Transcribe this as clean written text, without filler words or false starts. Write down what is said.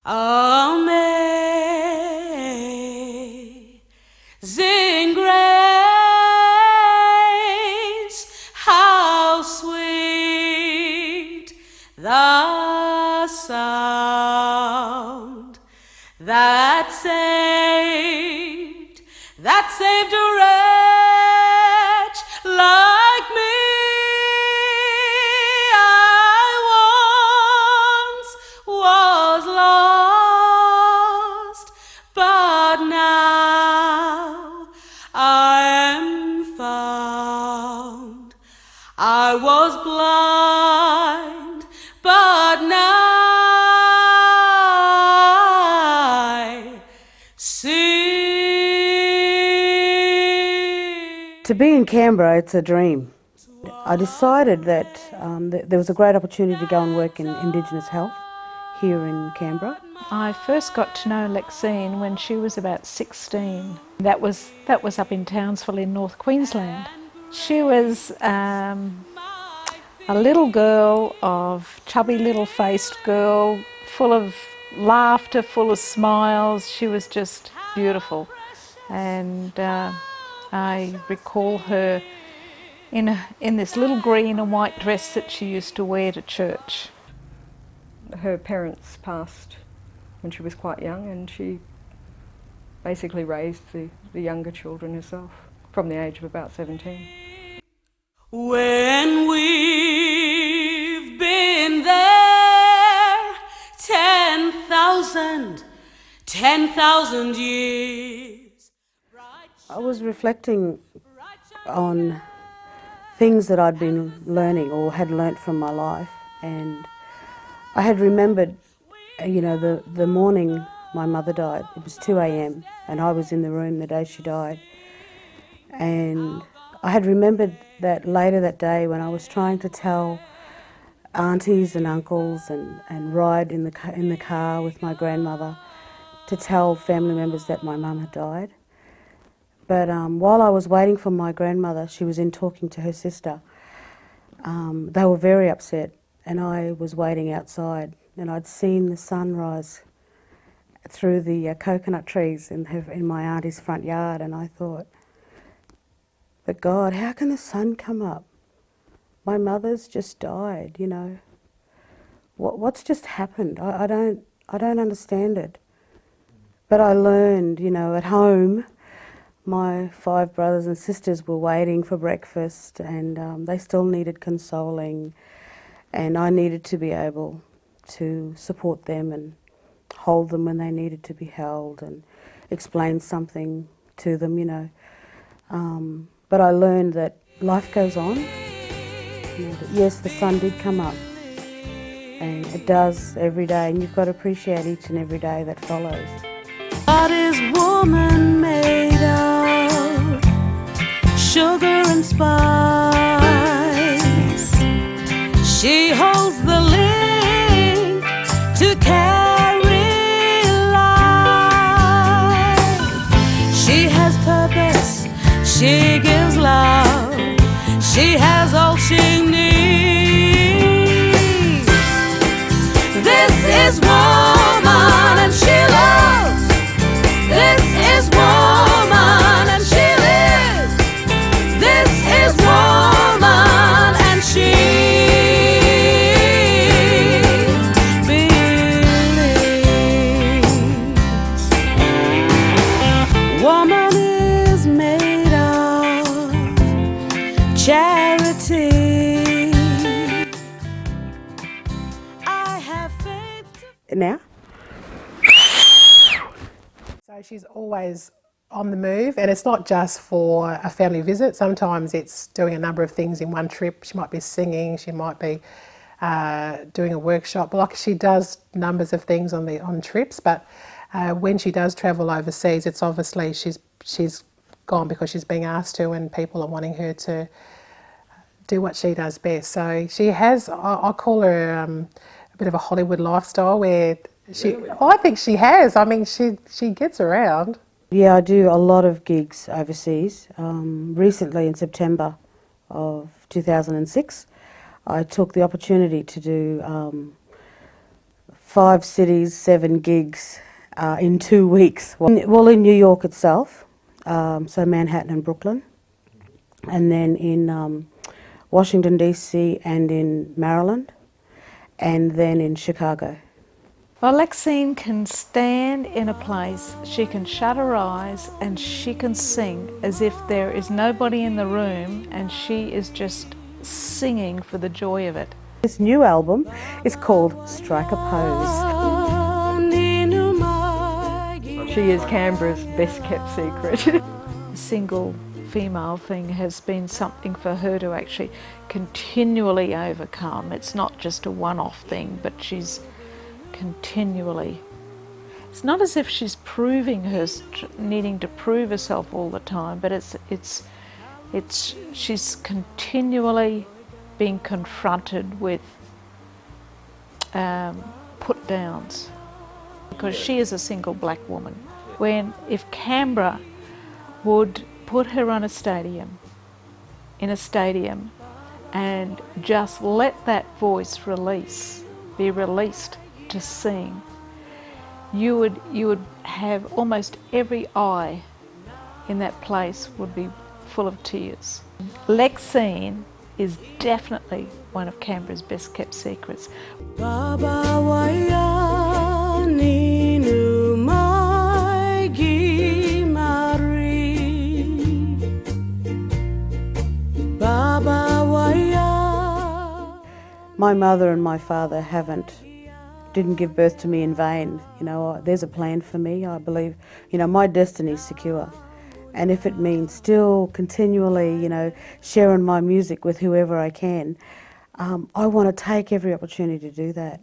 Amazing grace, how sweet the sound that saved a wretch like me. I once was lost, but now I am found. I was blind, but now I see. To be in Canberra, it's a dream. I decided that there was a great opportunity to go and work in indigenous health here in Canberra. I first got to know Lexine when she was about 16. That was up in Townsville in North Queensland. She was a little girl, chubby little faced girl, full of laughter, full of smiles. She was just beautiful. And I recall her in this little green and white dress that she used to wear to church. Her parents passed when she was quite young, and she basically raised the younger children herself from the age of about 17. When we've been there 10,000 years. I was reflecting on things that I'd been learning or had learnt from my life, and I had remembered, the morning my mother died. It was 2 a.m. and I was in the room the day she died, and I had remembered that later that day when I was trying to tell aunties and uncles and ride in the car with my grandmother to tell family members that my mum had died. But while I was waiting for my grandmother, she was in talking to her sister. They were very upset, and I was waiting outside, and I'd seen the sun rise through the coconut trees in my auntie's front yard, and I thought, but God, how can the sun come up? My mother's just died, What's just happened? I don't understand it. But I learned, at home, my 5 brothers and sisters were waiting for breakfast, and they still needed consoling, and I needed to be able to support them and hold them when they needed to be held and explain something to them, But I learned that life goes on. That yes, the sun did come up, and it does every day, and you've got to appreciate each and every day that follows. What is woman made of? Sugar and spice. She holds the link to carry life. She has purpose, she gives love, she has all she needs. This is woman and she loves. This is woman and she lives. This is woman and she believes. Woman is made of charity. I have faith to... Now? So she's always on the move, and it's not just for a family visit. Sometimes it's doing a number of things in one trip. She might be singing, she might be doing a workshop. Like, she does numbers of things on trips, but when she does travel overseas, it's obviously she's gone because she's being asked to, and people are wanting her to do what she does best. So she has, I call her a bit of a Hollywood lifestyle where Really? I think she has. I mean, she gets around. Yeah, I do a lot of gigs overseas. Recently, in September of 2006, I took the opportunity to do 5 cities, 7 gigs in 2 weeks. Well, in New York itself, so Manhattan and Brooklyn, and then in Washington DC and in Maryland, and then in Chicago. Well, Lexine can stand in a place, she can shut her eyes and she can sing as if there is nobody in the room and she is just singing for the joy of it. This new album is called Strike a Pose. She is Canberra's best kept secret. The single female thing has been something for her to actually continually overcome. It's not just a one-off thing, but she's continually. It's not as if she's proving needing to prove herself all the time, but she's continually being confronted with put downs, because she is a single black woman. If Canberra would put her on in a stadium and just let that voice be released to sing, you would have almost every eye in that place would be full of tears. Lexine is definitely one of Canberra's best kept secrets. My mother and my father didn't give birth to me in vain. You know, there's a plan for me. I believe, you know, my destiny's secure. And if it means still continually, you know, sharing my music with whoever I can, I want to take every opportunity to do that.